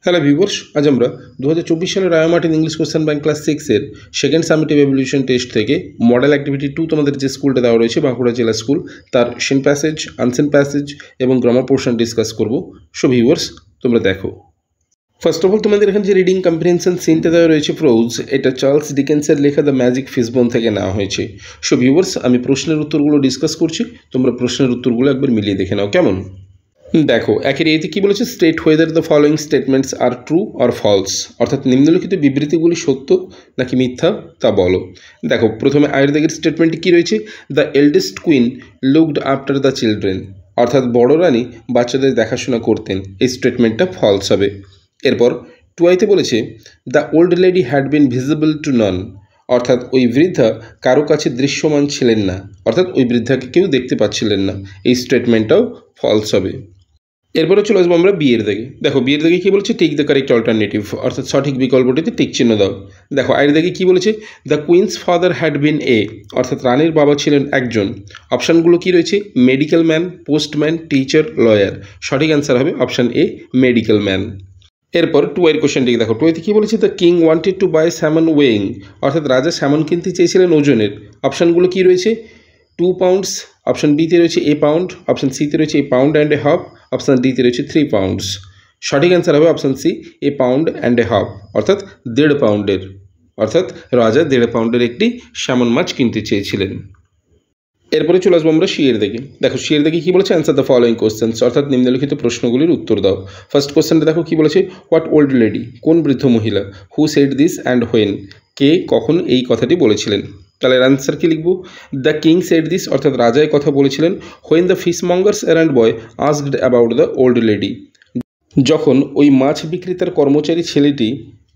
Hello viewers, আজ আমরা 2024 সালের Ray Martin English question bank class 6-এর সেকেন্ড সামেটিভ এভলিউশন টেস্ট থেকে মডেল অ্যাক্টিভিটি 2 তোমাদের যে স্কুলটা দেওয়া রয়েছে বাঁকুড়া জেলা স্কুল, তার সিন প্যাসেজ, আনসিন প্যাসেজ এবং গ্রামার পোর্শন ডিসকাস করব। সো ভিউয়ার্স, তোমরা দেখো। ফার্স্ট অফ অল তোমাদের এখানে যে রিডিং কম্প্রিহেনশন সিনটা দেওয়া রয়েছে প্রোজ, এটা চার্লস ডিকেন্সের লেখা দ্য ম্যাজিক ফিশবোন থেকে নেওয়া হয়েছে। সো ভিউয়ার্স, আমি প্রশ্নের উত্তরগুলো ডিসকাস করছি, তোমরা প্রশ্নের উত্তরগুলো একবার মিলিয়ে দেখে নাও কেমন। দেখো, একের এতে কী বলেছে, state whether the following statements are true or false, অর্থাৎ নিম্নলিখিত বিবৃতিগুলি সত্য নাকি মিথ্যা তা বলো। দেখো, প্রথমে আয়ের দাগের স্টেটমেন্টটি কী রয়েছে, the eldest queen looked after the children, অর্থাৎ বড় রানী বাচ্চাদের দেখাশোনা করতেন, এই স্টেটমেন্টটা ফলস হবে। এরপর টুয়াইতে বলেছে the old lady had been visible to none, অর্থাৎ ওই বৃদ্ধা কারো কাছে দৃশ্যমান ছিলেন না, অর্থাৎ ওই বৃদ্ধাকে কেউ দেখতে পাচ্ছিলেন না, এই স্টেটমেন্টটাও ফলস হবে। এরপরে চলে আসবো আমরা বিয়ের দাগে। দেখো, বিয়ের দাগে কী বলেছে, টিক দ্য কারেক্ট অল্টারনেটিভ, অর্থাৎ সঠিক বিকল্পটিতে টিক চিহ্ন দাও। দেখো, আয়ের দাগে কী বলেছে, the queen's father had been a, অর্থাৎ রানীর বাবা ছিলেন একজন। অপশানগুলো কী রয়েছে, medical man, postman, teacher, lawyer. সঠিক অ্যান্সার হবে অপশান এ, মেডিকেল ম্যান। এরপর টুয়ের কোশ্চেনটিকে দেখো, টুয়েতে কী বলেছে, the king wanted to buy salmon weighing, অর্থাৎ রাজা স্যামন কিনতে চেয়েছিলেন ওজনের। অপশানগুলো কী রয়েছে, 2 পাউন্ডস, অপশান বিতে রয়েছে এ পাউন্ড, অপশান সিতে রয়েছে a pound and a half, option ডিতে রয়েছে 3 পাউন্ডস। সঠিক অ্যান্সার হবে option C, a pound and a half, অর্থাৎ 1.5 পাউন্ডের, অর্থাৎ রাজা 1.5 পাউন্ডের একটি স্যামন মাছ কিনতে চেয়েছিলেন। এরপরে চলে আসবো আমরা শিয়ের দিকে। দেখো, শিয়ের দিকে কী বলেছে, অ্যান্সার দ্য ফলোয়িং কোশ্চেন্স, অর্থাৎ নিম্নলিখিত প্রশ্নগুলির উত্তর দাও। ফার্স্ট কোশ্চেনটা দেখো কী বলেছে, হোয়াট ওল্ড লেডি, কোন বৃদ্ধ মহিলা, who said this and when, কে কখন এই কথাটি বলেছিলেন। তাহলে অ্যান্সার কী লিখবো, দ্য কিং সেড দিস, অর্থাৎ রাজায় কথা বলেছিলেন, when the fishmonger's errand boy asked about the old lady, যখন ওই মাছ বিক্রেতার কর্মচারী ছেলেটি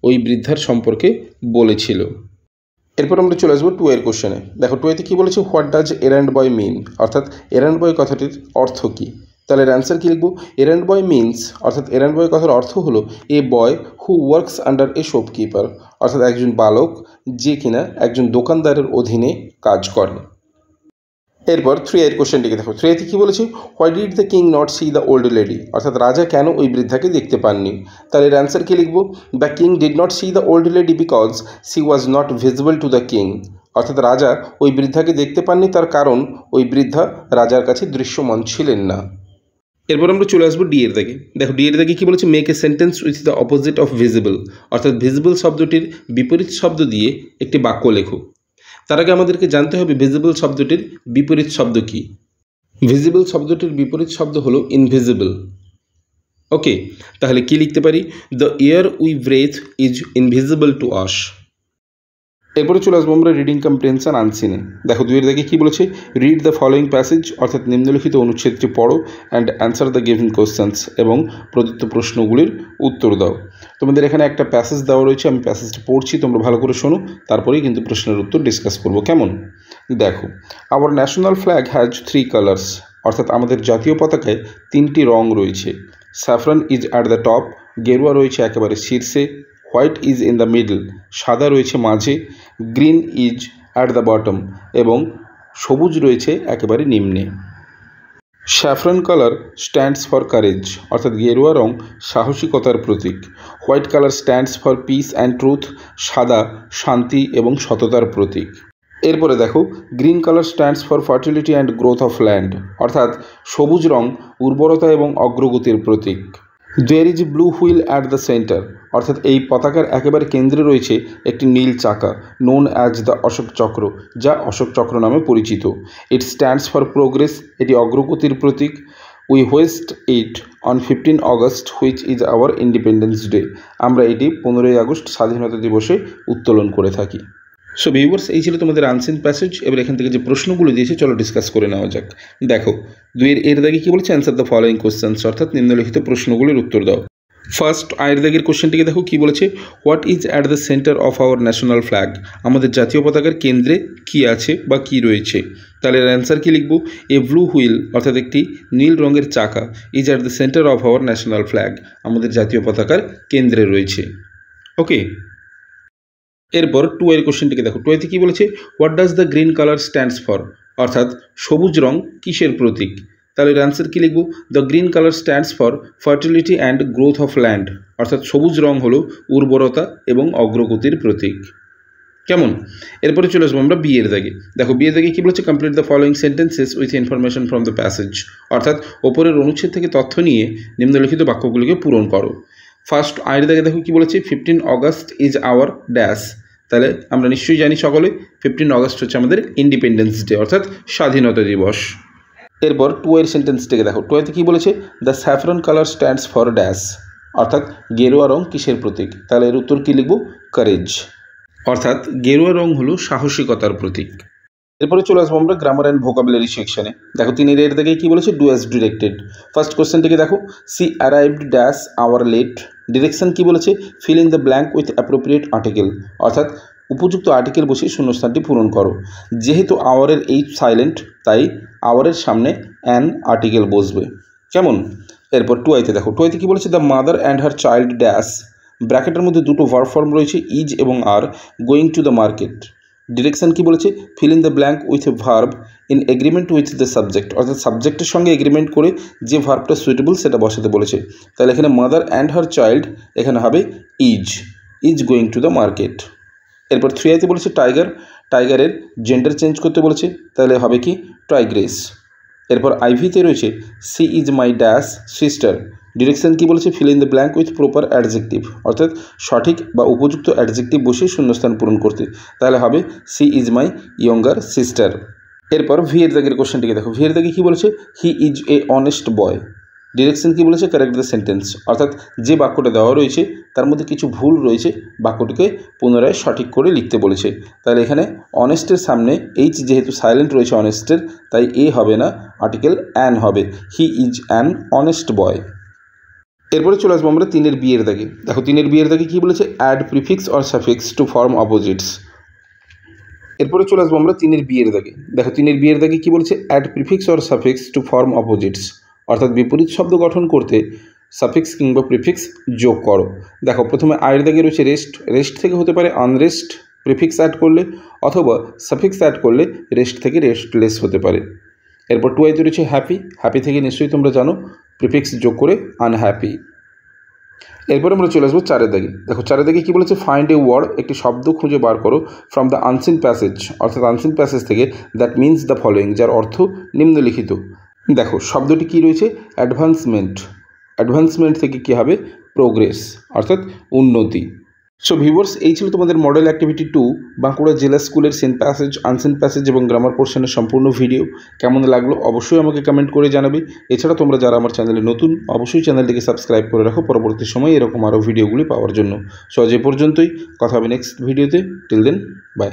ওই বৃদ্ধার সম্পর্কে বলেছিল। এরপর আমরা চলে আসবো টুয়ের কোশ্চেনে। দেখো, টুয়েতে কী বলেছে, হোয়াট ডাজ এরান্ড বয় মিন, অর্থাৎ এরান্ড বয় কথাটির অর্থ কী। তাহলে অ্যান্সার কী লিখবো, এরান্ড বয় মিনস, অর্থাৎ এরান্ড বয় কথার অর্থ হলো a boy who works under a shopkeeper, অর্থাৎ একজন বালক যে কিনা একজন দোকানদারের অধীনে কাজ করে। এরপর 3 কোশ্চেনটিকে দেখো, 3 কী বলেছে, why did the king not C the old lady, অর্থাৎ রাজা কেন ওই বৃদ্ধাকে দেখতে পাননি। তাহলে এর অ্যান্সার কী লিখবো, the king did not C the old lady because C was not visible to the king, অর্থাৎ রাজা ওই বৃদ্ধাকে দেখতে পাননি তার কারণ ওই বৃদ্ধা রাজার কাছে দৃশ্যমান ছিলেন না। এরপর আমরা চলে আসবো ডি এর দাগে। দেখো, ডি এর দাগে কী বলেছে, make a sentence with the opposite of visible, অর্থাৎ ভিজিবল শব্দটির বিপরীত শব্দ দিয়ে একটি বাক্য লেখো। তার আগে আমাদেরকে জানতে হবে ভিজিবল শব্দটির বিপরীত শব্দ কী। ভিজিবল শব্দটির বিপরীত শব্দ হলো ইনভিজিবল। ওকে, তাহলে কি লিখতে পারি, the air we breathe is invisible to us. এরপরে চলে আসবো আমরা রিডিং কম্প্রিহেনশন আনসিনে। দেখো, 2 দাগে কী বলেছে, রিড দ্য ফলোয়িং প্যাসেজ, অর্থাৎ নিম্নলিখিত অনুচ্ছেদটি পড়ো and answer the given questions, এবং প্রদত্ত প্রশ্নগুলির উত্তর দাও। তোমাদের এখানে একটা প্যাসেজ দেওয়া রয়েছে, আমি প্যাসেজটি পড়ছি, তোমরা ভালো করে শোনো, তারপরেই কিন্তু প্রশ্নের উত্তর ডিসকাস করবো, কেমন। দেখো, our national flag has 3 colours, অর্থাৎ আমাদের জাতীয় পতাকায় 3টি রং রয়েছে। Saffron is at the top, গেরুয়া রয়েছে একেবারে শীর্ষে, white is in the middle, সাদা রয়েছে মাঝে, green is at the bottom, এবং সবুজ রয়েছে একেবারে নিম্নে। Saffron colour stands for courage, অর্থাৎ গেরুয়া রং সাহসিকতার প্রতীক। White colour stands for peace and truth, সাদা শান্তি এবং সততার প্রতীক। এরপরে দেখো, green colour stands for fertility and growth of land, অর্থাৎ সবুজ রং উর্বরতা এবং অগ্রগতির প্রতীক। There is blue wheel at the centre, অর্থাৎ এই পতাকার একেবারে কেন্দ্রে রয়েছে একটি নীল চাকা, নোন অ্যাজ দ্য অশোক চক্র, যা অশোক চক্র নামে পরিচিত। ইট স্ট্যান্ডস ফর প্রোগ্রেস, এটি অগ্রগতির প্রতীক। We hoist it on 15 August which is our independence day, আমরা এটি 15ই আগস্ট স্বাধীনতা দিবসে উত্তোলন করে থাকি। সো ভিউয়ার্স, এই ছিল তোমাদের আনসিন প্যাসেজ। এবার এখান থেকে যে প্রশ্নগুলো দিয়েছে চলো ডিসকাস করে নেওয়া যাক। দেখো, 2 এর দাগে কী বলেছে, অ্যান্সার দ্য ফলোয়িং কোশ্চেন্স, অর্থাৎ নিম্নলিখিত প্রশ্নগুলির উত্তর দাও। ফার্স্ট আয়ের দাগের কোশ্চেনটিকে দেখো, কী বলেছে, what is at the centre of our national flag, আমাদের জাতীয় পতাকার কেন্দ্রে কী আছে বা কী রয়েছে। তাহলে এর অ্যান্সার কী লিখবো, এ ব্লু হুইল, অর্থাৎ একটি নীল রঙের চাকা, is at the centre of our national flag, আমাদের জাতীয় পতাকার কেন্দ্রে রয়েছে। ওকে, এরপর 2 এর কোশ্চেনটিকে দেখো, 2 কী বলেছে, what does the green colour stands for, অর্থাৎ সবুজ রং কিসের প্রতীক। তাহলে এর অ্যান্সার কী লিখব? The green colour stands for fertility and growth of land, অর্থাৎ সবুজ রং হলো উর্বরতা এবং অগ্রগতির প্রতীক। কেমন? এরপরে চলে আসবো আমরা বিয়ের দাগে। দেখো বিয়ের দাগে কী বলেছে? Complete the following sentences with information from the passage, অর্থাৎ ওপরের অনুচ্ছেদ থেকে তথ্য নিয়ে নিম্নলিখিত বাক্যগুলিকে পূরণ করো। ফার্স্ট আয়ের দাগে দেখো কী বলেছে? 15 অগস্ট ইজ আওয়ার ড্যাশ। তাহলে আমরা নিশ্চয়ই জানি সকলে 15 অগস্ট হচ্ছে আমাদের ইন্ডিপেন্ডেন্স ডে, অর্থাৎ স্বাধীনতা দিবস। এরপর টু এর সেন্টেন্সটাকে দেখো। টু এতে কী বলেছে? The saffron colour stands for dash, অর্থাৎ গেরুয়া রং কিসের প্রতীক? তাহলে এর উত্তর কী লিখব? কারেজ, অর্থাৎ গেরুয়া রং হলো সাহসিকতার প্রতীক। এরপরে চলে আসবো আমরা গ্রামার অ্যান্ড ভোকাবুলারি সেকশনে। দেখো 3 এর থেকে কী বলেছে? Do as directed. ফার্স্ট কোশ্চেনটিকে দেখো, she arrived dash hour late. Direction কী বলেছে? Fill in the blank with appropriate article, অর্থাৎ উপযুক্ত আর্টিকেল বসিয়ে শূন্যস্থানটি পূরণ করো। যেহেতু আওয়ারের এই সাইলেন্ট, তাই আওয়ারের সামনে অ্যান আর্টিকেল বসবে। কেমন? এরপর টু আইতে দেখো। টু আইতে কী বলেছে? The mother and her child dash, ব্র্যাকেটের মধ্যে দুটো ভার্ব ফর্ম রয়েছে, ইজ এবং are, going to the market. Direction কী বলেছে? Fill in the blank with a verb in agreement with the subject, অর্থাৎ সাবজেক্টের সঙ্গে এগ্রিমেন্ট করে যে ভার্বটা সুইটেবল সেটা বসাতে বলেছে। তাহলে এখানে মাদার অ্যান্ড হার চাইল্ড, এখানে হবে is going to the market. এরপর 3 আইতে বলেছে টাইগার, টাইগারের জেন্ডার চেঞ্জ করতে বলেছে, তাহলে হবে কি? টাইগ্রেস। এরপর আইভিতে রয়েছে she is my dash sister. Direction কী বলেছে? Fill in the blank with proper adjective, অর্থাৎ সঠিক বা উপযুক্ত অ্যাডজেক্টিভ বসে শূন্যস্থান পূরণ করতে, তাহলে হবে she is my younger sister. এরপর ভি এর দাগের কোশ্চেনটিকে দেখো। ভি এর দাগে কী বলেছে? He is a honest boy. Direction কী বলেছে? কারেক্ট দ্য সেন্টেন্স, অর্থাৎ যে বাক্যটা দেওয়া রয়েছে তার মধ্যে কিছু ভুল রয়েছে, বাক্যটিকে পুনরায় সঠিক করে লিখতে বলেছে। তাহলে এখানে অনেস্টের সামনে এইচ যেহেতু সাইলেন্ট রয়েছে অনেস্টের, তাই এ হবে না, আর্টিকেল অ্যান হবে। He is an honest boy. এরপরে চলে আসবো আমরা 3 এর বিয়ের দাগে। দেখো 3 এর বিয়ের দাগে কী বলেছে? Add prefix or suffix to form opposites. এরপরে চলে আসবো আমরা 3 এর বিয়ের দাগে। দেখো 3 এর বিয়ের দাগে কী বলেছে? Add prefix or suffix to form opposites, অর্থাৎ বিপরীত শব্দ গঠন করতে সাফিক্স কিংবা প্রিফিক্স যোগ করো। দেখো প্রথমে আয়ের দাগে রয়েছে রেস্ট, রেস্ট থেকে হতে পারে আনরেস্ট প্রিফিক্স অ্যাড করলে, অথবা সাফিক্স অ্যাড করলে রেস্ট থেকে রেস্টলেস হতে পারে। এরপর টু আইতে রয়েছে হ্যাপি, হ্যাপি থেকে নিশ্চয়ই তোমরা জানো প্রিফিক্স যোগ করে আনহ্যাপি। এরপর আমরা চলে আসবো 4 এর দাগে। দেখো 4 এর দাগে কী বলেছে? ফাইন্ড এ ওয়ার্ড, একটি শব্দ খুঁজে বার করো ফ্রম দ্য আনসিন প্যাসেজ, অর্থাৎ আনসিন প্যাসেজ থেকে, দ্যাট মিনস দ্য ফলোয়িং, যার অর্থ নিম্নলিখিত। দেখো শব্দটি কী রয়েছে? অ্যাডভান্সমেন্ট, অ্যাডভান্সমেন্ট থেকে কী হবে? প্রোগ্রেস, অর্থাৎ উন্নতি। সো ভিউয়ার্স, এই ছিল তোমাদের মডেল অ্যাক্টিভিটি 2 বাঁকুড়া জেলা স্কুলের সেন প্যাসেজ, আনসেন প্যাসেজ এবং গ্রামার পোর্শনের সম্পূর্ণ ভিডিও। কেমন লাগলো অবশ্যই আমাকে কমেন্ট করে জানাবে। এছাড়া তোমরা যারা আমার চ্যানেলে নতুন, অবশ্যই চ্যানেলটিকে সাবস্ক্রাইব করে রাখো পরবর্তী সময়ে এরকম আরও ভিডিওগুলি পাওয়ার জন্য। সো আজ এ পর্যন্তই, কথা হবে নেক্সট ভিডিওতে। Till then, by.